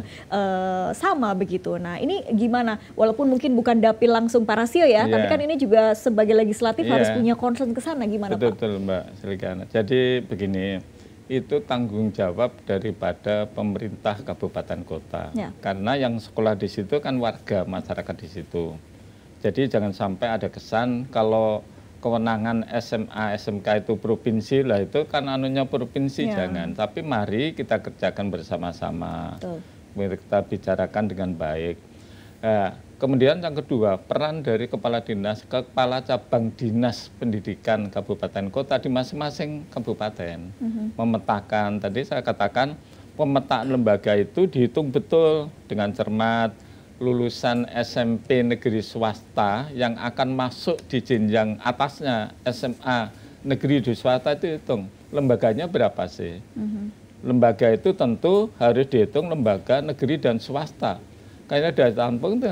sama begitu. Nah, ini gimana? Walaupun mungkin bukan dapil langsung Pak Rasio ya, tapi kan ini juga sebagai legislatif harus punya concern ke sana. Gimana Pak? Betul Mbak Silkiana. Jadi begini, itu tanggung jawab daripada pemerintah kabupaten kota. Karena yang sekolah di situ kan warga masyarakat di situ. Jadi jangan sampai ada kesan kalau kewenangan SMA, SMK itu provinsi lah, itu kan anunya provinsi, jangan. Tapi mari kita kerjakan bersama-sama, kita bicarakan dengan baik. Kemudian yang kedua, peran dari kepala dinas, kepala cabang dinas pendidikan kabupaten kota di masing-masing kabupaten. Memetakan, tadi saya katakan pemetaan lembaga itu dihitung betul dengan cermat. Lulusan SMP negeri swasta yang akan masuk di jenjang atasnya SMA negeri di swasta itu hitung lembaganya berapa sih. Lembaga itu tentu harus dihitung lembaga negeri dan swasta. Karena daya tampung itu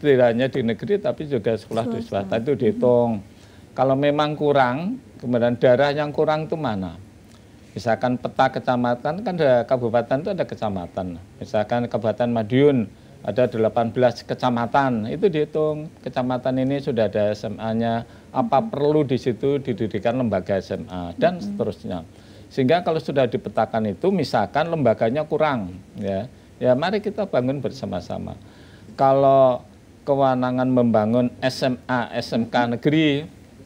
tidak hanya di negeri tapi juga sekolah di swasta itu dihitung. Kalau memang kurang, kemudian daerah yang kurang itu mana? Misalkan peta kecamatan, kan ada kabupaten itu ada kecamatan. Misalkan Kabupaten Madiun, ada 18 kecamatan, itu dihitung kecamatan ini sudah ada SMA-nya, apa perlu di situ didirikan lembaga SMA dan seterusnya. Sehingga kalau sudah dipetakan itu, misalkan lembaganya kurang, ya mari kita bangun bersama-sama. Kalau kewenangan membangun SMA, SMK negeri,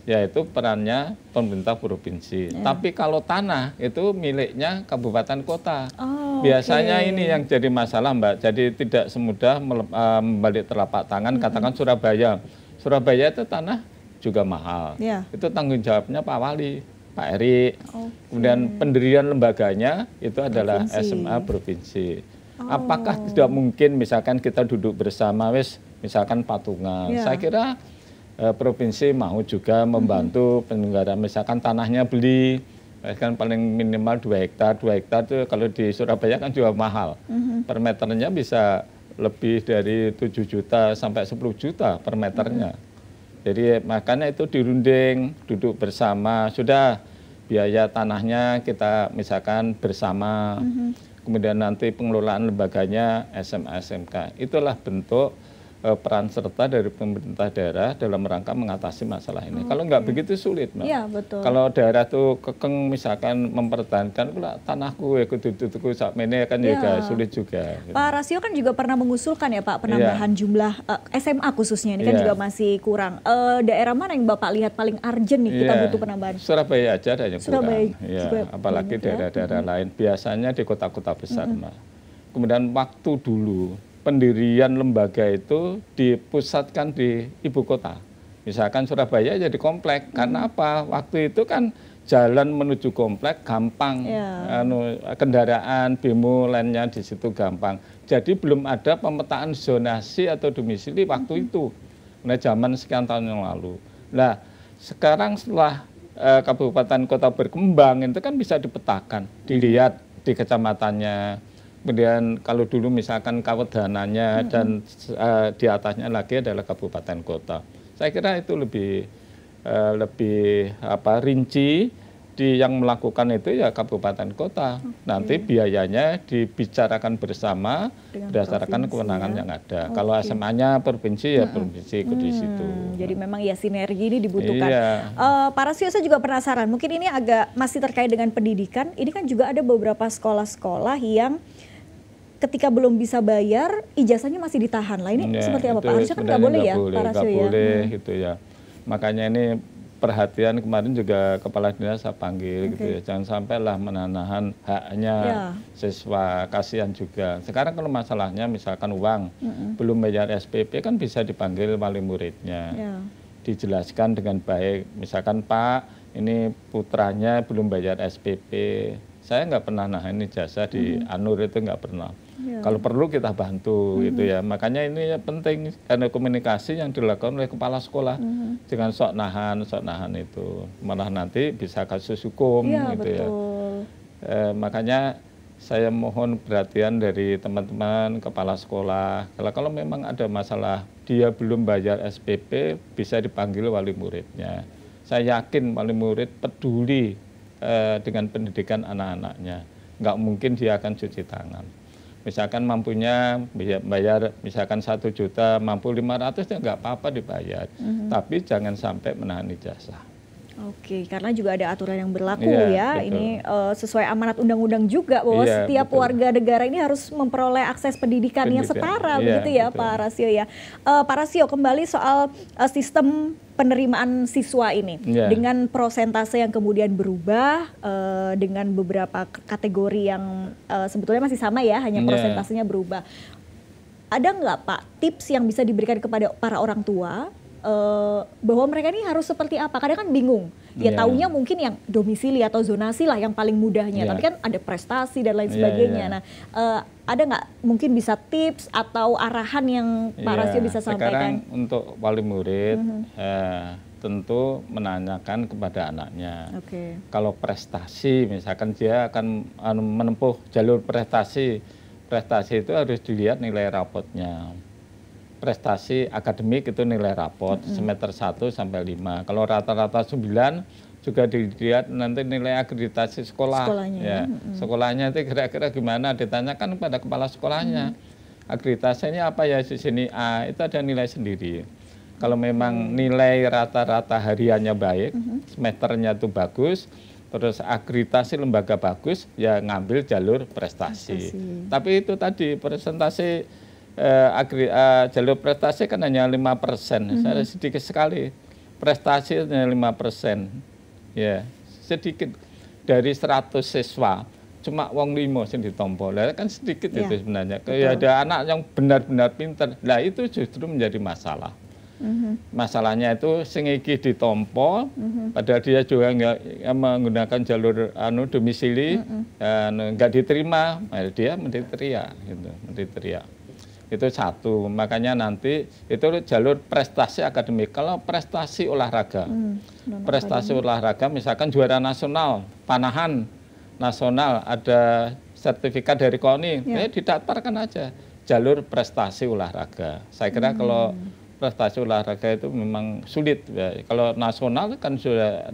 yaitu perannya pemerintah provinsi. Tapi kalau tanah itu miliknya kabupaten kota. Biasanya ini yang jadi masalah Mbak. Jadi tidak semudah membalik telapak tangan. Katakan Surabaya. Surabaya itu tanah juga mahal. Itu tanggung jawabnya Pak Wali, Pak Eri. Kemudian pendirian lembaganya itu adalah SMA provinsi. Apakah tidak mungkin misalkan kita duduk bersama, misalkan patungan. Saya kira provinsi mau juga membantu penyelenggara, misalkan tanahnya beli, kan paling minimal 2 hektar. 2 hektar itu kalau di Surabaya kan juga mahal. Per meternya bisa lebih dari 7 juta sampai 10 juta per meternya. Jadi makanya itu dirunding, duduk bersama, sudah biaya tanahnya kita misalkan bersama. Kemudian nanti pengelolaan lembaganya SMA, SMK. Itulah bentuk peran serta dari pemerintah daerah dalam rangka mengatasi masalah ini. Kalau nggak begitu sulit, Mbak. Iya, betul. Kalau daerah tuh kekeng misalkan mempertahankan pula tanahku ya kudu sakmene kan juga sulit juga. Pak Rasio kan juga pernah mengusulkan ya Pak penambahan jumlah SMA khususnya ini kan juga masih kurang. Daerah mana yang Bapak lihat paling urgent nih kita butuh penambahan? Surabaya aja ada yang Surabaya kurang. Ya, apalagi daerah-daerah lain. Biasanya di kota-kota besar, Mbak. Kemudian waktu dulu pendirian lembaga itu dipusatkan di ibu kota. Misalkan Surabaya jadi komplek. Karena apa? Waktu itu kan jalan menuju komplek gampang. Kendaraan, bemo lainnya di situ gampang. Jadi belum ada pemetaan zonasi atau domisili waktu itu. Nah, zaman sekian tahun yang lalu. Nah, sekarang setelah kabupaten kota berkembang itu kan bisa dipetakan, dilihat di kecamatannya. Kemudian kalau dulu misalkan kawedanannya dan di atasnya lagi adalah kabupaten kota. Saya kira itu lebih rinci yang melakukan itu ya kabupaten kota. Nanti biayanya dibicarakan bersama berdasarkan kewenangan yang ada. Kalau SMA-nya provinsi ya provinsi ikut di situ. Jadi memang ya sinergi ini dibutuhkan. Pak Rasio, saya juga penasaran, mungkin ini agak masih terkait dengan pendidikan. Ini kan juga ada beberapa sekolah-sekolah yang ketika belum bisa bayar, ijazahnya masih ditahan. Lah ini seperti apa Pak? Harusnya kan nggak boleh ya Pak Rasio ya? Nggak boleh gitu ya. Makanya ini perhatian kemarin juga kepala dinas saya panggil gitu ya. Jangan sampailah menahan haknya siswa, kasihan juga. Sekarang kalau masalahnya misalkan uang, belum bayar SPP kan bisa dipanggil wali muridnya. Dijelaskan dengan baik, misalkan Pak, ini putranya belum bayar SPP. Saya nggak pernah nahan ijazah di Anur itu nggak pernah. Kalau perlu kita bantu gitu ya. Makanya ini ya penting karena komunikasi yang dilakukan oleh kepala sekolah dengan sok nahan itu malah nanti bisa kasus hukum gitu ya. Makanya saya mohon perhatian dari teman-teman kepala sekolah. Kalau memang ada masalah dia belum bayar SPP bisa dipanggil wali muridnya. Saya yakin wali murid peduli dengan pendidikan anak-anaknya. Nggak mungkin dia akan cuci tangan. Misalkan mampunya bayar misalkan 1 juta, mampu 500 ya nggak apa-apa dibayar. Tapi jangan sampai menahan ijazah. Oke, karena juga ada aturan yang berlaku ya. Betul. Ini sesuai amanat undang-undang juga bahwa setiap warga negara ini harus memperoleh akses pendidikan yang setara, begitu ya Pak Rasio ya. Pak Rasio, kembali soal sistem penerimaan siswa ini dengan prosentase yang kemudian berubah dengan beberapa kategori yang sebetulnya masih sama ya, hanya prosentasenya berubah. Ada nggak Pak tips yang bisa diberikan kepada para orang tua bahwa mereka ini harus seperti apa? Kadang kan bingung. Ya taunya mungkin yang domisili atau zonasi lah yang paling mudahnya. Tapi kan ada prestasi dan lain sebagainya. Nah, ada nggak mungkin bisa tips atau arahan yang Pak Rasio bisa sampaikan? Sekarang untuk wali murid tentu menanyakan kepada anaknya. Kalau prestasi, misalkan dia akan menempuh jalur prestasi. Prestasi itu harus dilihat nilai rapotnya. Prestasi akademik itu nilai rapot semester 1 sampai 5. Kalau rata-rata 9 juga dilihat nanti nilai akreditasi sekolah. Sekolahnya itu kira-kira gimana ditanyakan kepada kepala sekolahnya. Akreditasinya apa ya di sini A, itu ada nilai sendiri. Kalau memang nilai rata-rata hariannya baik, semesternya itu bagus, terus akreditasi lembaga bagus, ya ngambil jalur prestasi. Tapi itu tadi presentasi jalur prestasi kan hanya 5%, saya sedikit sekali. Prestasi hanya 5%, ya sedikit dari 100 siswa, cuma wong 5 yang ditompo, kan sedikit itu sebenarnya. Ya, ada anak yang benar-benar pintar, nah itu justru menjadi masalah. Masalahnya itu sing iki ditompo, padahal dia juga nggak menggunakan jalur domisili, nggak diterima, dia menditeriak, gitu, menditeriak. Itu satu, makanya nanti itu jalur prestasi akademik. Kalau prestasi olahraga, prestasi olahraga misalkan juara nasional, panahan nasional, ada sertifikat dari KONI, didaftarkan aja jalur prestasi olahraga. Saya kira kalau prestasi olahraga itu memang sulit. Ya. Kalau nasional kan sudah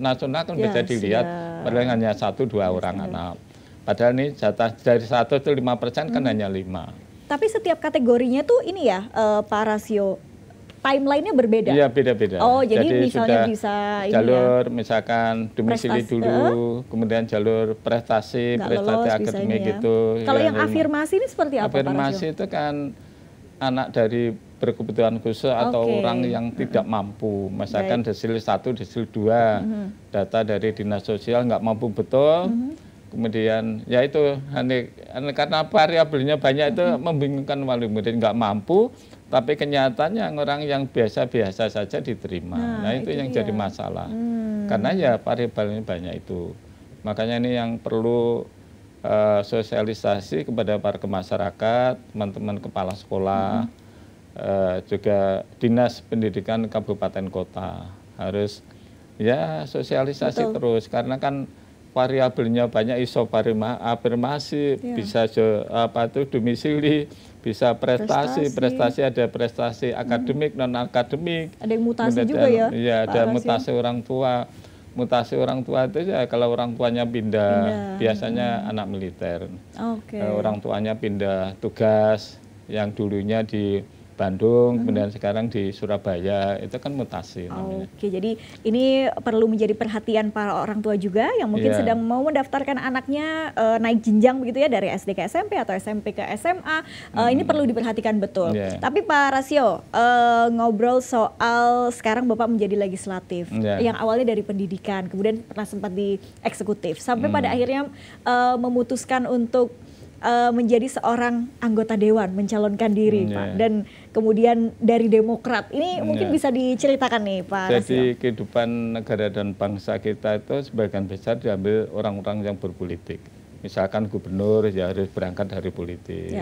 bisa dilihat, padahal hanya 1-2 orang anak. Padahal ini jatah dari 1 itu 5% kan hanya 5. Tapi setiap kategorinya tuh ini ya, Pak Rasio, timeline-nya berbeda? Iya, beda-beda. Oh, jadi misalnya sudah bisa jalur misalkan domisili prestasi, dulu, kemudian jalur prestasi, nggak prestasi lolos akademik bisanya. gitu. Kalau Ya, yang afirmasi ini seperti apa, Pak Rasio? afirmasi itu kan anak dari berkebutuhan khusus atau Oke. orang yang tidak mampu, misalkan desil 1, desil 2, data dari dinas sosial nggak mampu betul, kemudian ya itu karena variabelnya banyak itu membingungkan wali murid, nggak mampu, tapi kenyataannya orang yang biasa-biasa saja diterima. Nah itu yang jadi masalah, karena ya variabelnya banyak itu. Makanya ini yang perlu sosialisasi kepada para masyarakat, teman-teman kepala sekolah, juga dinas pendidikan kabupaten kota harus ya sosialisasi terus, karena kan variabelnya banyak, iso afirmasi, bisa domisili, bisa prestasi ada prestasi akademik, non akademik, ada yang mutasi juga ya? Iya, ada mutasi orang tua. Mutasi orang tua itu ya kalau orang tuanya pindah. Biasanya anak militer. Orang tuanya pindah tugas yang dulunya di Bandung, kemudian sekarang di Surabaya, itu kan mutasi namanya. Oke, jadi ini perlu menjadi perhatian para orang tua juga yang mungkin sedang mau mendaftarkan anaknya naik jenjang begitu ya, dari SD ke SMP atau SMP ke SMA. Ini perlu diperhatikan betul. Tapi Pak Rasio, ngobrol soal sekarang Bapak menjadi legislatif, yang awalnya dari pendidikan, kemudian pernah sempat di eksekutif, sampai pada akhirnya memutuskan untuk menjadi seorang anggota dewan, mencalonkan diri, Pak, dan kemudian dari Demokrat. Ini mungkin bisa diceritakan nih, Pak Rasio. Jadi kehidupan negara dan bangsa kita itu sebagian besar diambil orang-orang yang berpolitik. Misalkan gubernur ya harus berangkat dari politik.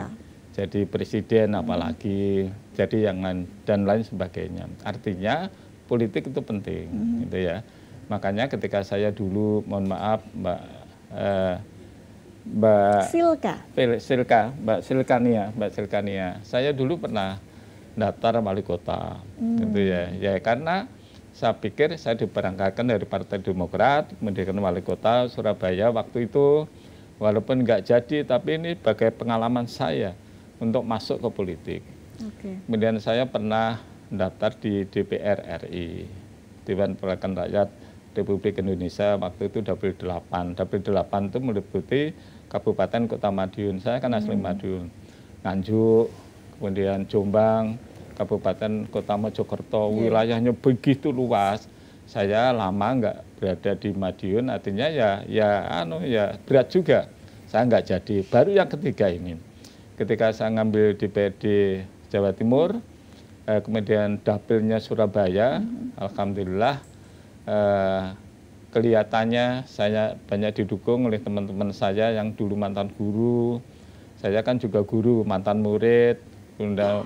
Jadi presiden apalagi, jadi yang lain dan lain sebagainya. Artinya politik itu penting, gitu ya. Makanya ketika saya dulu, mohon maaf Mbak Silkania, saya dulu pernah daftar wali kota, gitu ya. Ya karena saya pikir saya diberangkatkan dari Partai Demokrat, kemudian wali kota Surabaya waktu itu, walaupun nggak jadi, tapi ini sebagai pengalaman saya untuk masuk ke politik. Kemudian saya pernah daftar di DPR RI, Dewan Perwakilan Rakyat Republik Indonesia, waktu itu Dapil 8. Dapil 8 itu meliputi Kabupaten Kota Madiun. Saya kan asli Madiun. Nganjuk, kemudian Jombang, Kabupaten Kota Mojokerto, wilayahnya begitu luas. Saya lama nggak berada di Madiun, artinya ya berat juga. Saya nggak jadi. Baru yang ketiga ini, ketika saya ngambil DPRD Jawa Timur, kemudian dapilnya Surabaya, alhamdulillah kelihatannya saya banyak didukung oleh teman-teman saya yang dulu mantan guru. Saya kan juga guru, mantan murid,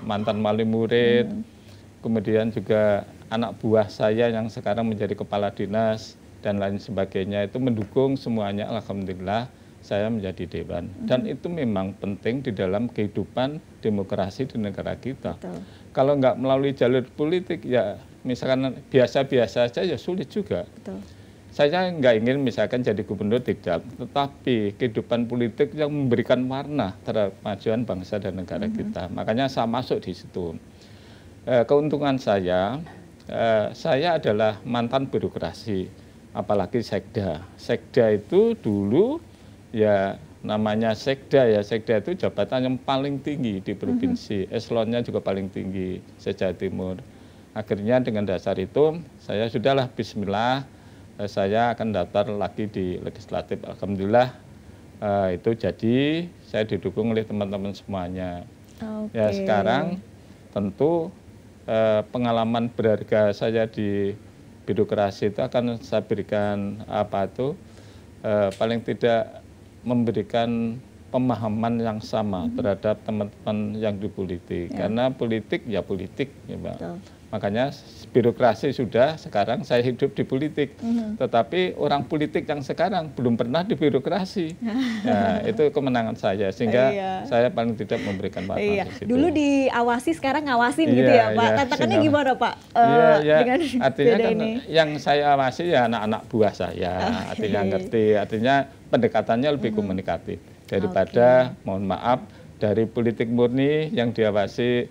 mantan wali murid, kemudian juga anak buah saya yang sekarang menjadi kepala dinas dan lain sebagainya, itu mendukung semuanya. Alhamdulillah saya menjadi dewan. Dan itu memang penting di dalam kehidupan demokrasi di negara kita. Kalau nggak melalui jalur politik, ya misalkan biasa-biasa saja ya sulit juga. Saya nggak ingin misalkan jadi gubernur, tidak, tetapi kehidupan politik yang memberikan warna terhadap kemajuan bangsa dan negara kita. Makanya saya masuk di situ. Keuntungan saya adalah mantan birokrasi, apalagi sekda. Sekda itu dulu ya namanya sekda ya, sekda itu jabatan yang paling tinggi di provinsi, eselonnya juga paling tinggi se-Jawa Timur. Akhirnya dengan dasar itu saya sudahlah bismillah, saya akan daftar lagi di legislatif. Alhamdulillah itu jadi, saya didukung oleh teman-teman semuanya. Ya sekarang tentu pengalaman berharga saya di birokrasi itu akan saya berikan paling tidak memberikan pemahaman yang sama terhadap teman-teman yang di politik. Karena politik ya politik, ya Mbak. Makanya birokrasi sudah, sekarang saya hidup di politik. Tetapi orang politik yang sekarang belum pernah di birokrasi. Nah, itu kemenangan saya, sehingga saya paling tidak memberikan warna di situ. Dulu diawasi, sekarang ngawasin gitu ya Pak. Tantangannya gimana Pak? Dengan artinya kan ini? Yang saya awasi ya anak-anak buah saya, artinya ngerti, artinya pendekatannya lebih komunikatif. Daripada mohon maaf Dari politik murni yang diawasi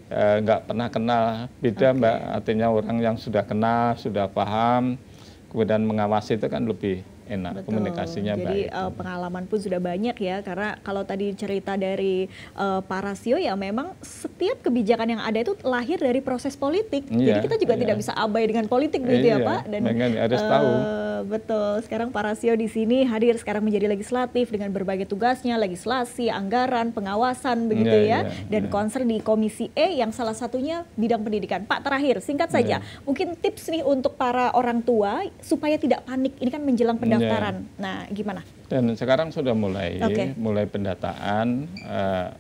nggak pernah kenal, beda Mbak, artinya orang yang sudah kenal, sudah paham, kemudian mengawasi itu kan lebih enak. Betul. Komunikasinya jadi, baik. Jadi pengalaman pun sudah banyak ya, karena kalau tadi cerita dari Pak Rasio ya memang setiap kebijakan yang ada itu lahir dari proses politik. Jadi kita juga tidak bisa abai dengan politik begitu ya Pak. Dan harus tahu. Betul. Sekarang Pak Rasio di sini hadir sekarang menjadi legislatif dengan berbagai tugasnya, legislasi, anggaran, pengawasan begitu ya. Dan concern di Komisi E yang salah satunya bidang pendidikan. Pak, terakhir singkat saja, mungkin tips nih untuk para orang tua supaya tidak panik. Ini kan menjelang pendaftaran. Nah, gimana? Dan sekarang sudah mulai pendataan.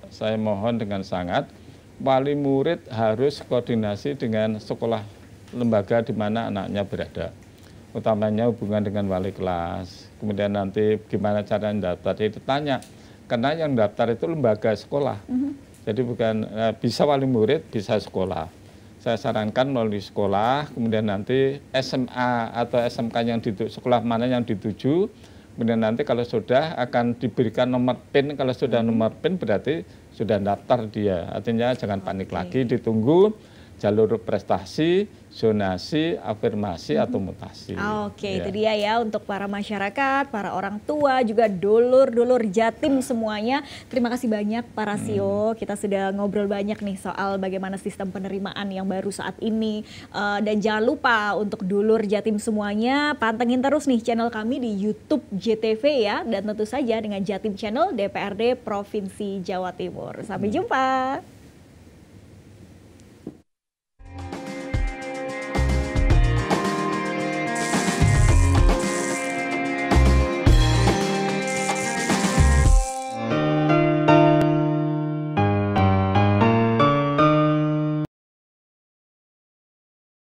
Saya mohon dengan sangat wali murid harus koordinasi dengan sekolah lembaga di mana anaknya berada. Utamanya hubungan dengan wali kelas. Kemudian nanti gimana cara daftar itu tanya. Karena yang daftar itu lembaga sekolah. Jadi bukan bisa wali murid, bisa sekolah. Saya sarankan melalui sekolah, kemudian nanti SMA atau SMK yang sekolah mana yang dituju, kemudian nanti kalau sudah akan diberikan nomor PIN, kalau sudah nomor PIN berarti sudah daftar dia. Artinya jangan panik lagi, ditunggu jalur prestasi, zonasi, afirmasi atau mutasi. Itu dia ya untuk para masyarakat, para orang tua, juga dulur-dulur Jatim semuanya. Terima kasih banyak Pak Rasio, kita sudah ngobrol banyak nih soal bagaimana sistem penerimaan yang baru saat ini. Dan jangan lupa untuk dulur Jatim semuanya, pantengin terus nih channel kami di YouTube JTV ya. Dan tentu saja dengan Jatim Channel DPRD Provinsi Jawa Timur. Sampai jumpa.